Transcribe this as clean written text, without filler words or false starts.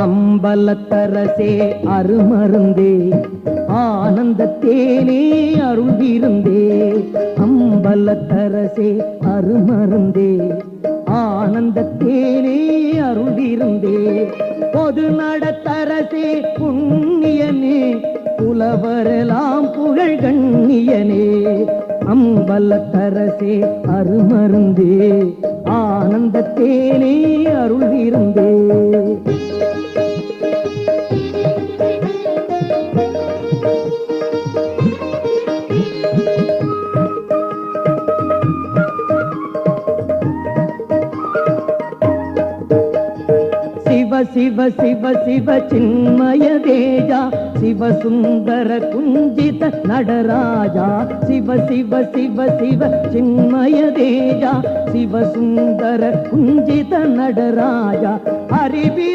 அம்பலத்தரசே அருமருந்தே ஆனந்த தேனே அருள் விருந்தே. அம்பலத்தரசே அருமருந்தே ஆனந்த தேனே அருள் விருந்தே. பொது நடத்தரசே புண்ணியனே புலவரெல்லாம் புகழ் கண்ணியனே. அம்பலத்தரசே அருமருந்தே ஆனந்த தேனே அருள் விருந்தே. சிவ சிவ சிவ சிவ சின்மய தேஜா சிவ சுந்தர குஞ்சித நடராஜா. சிவ சிவ சிவ சிவ சின்மய தேஜா சிவ சுந்தர குஞ்சித நடராஜா. அறிவி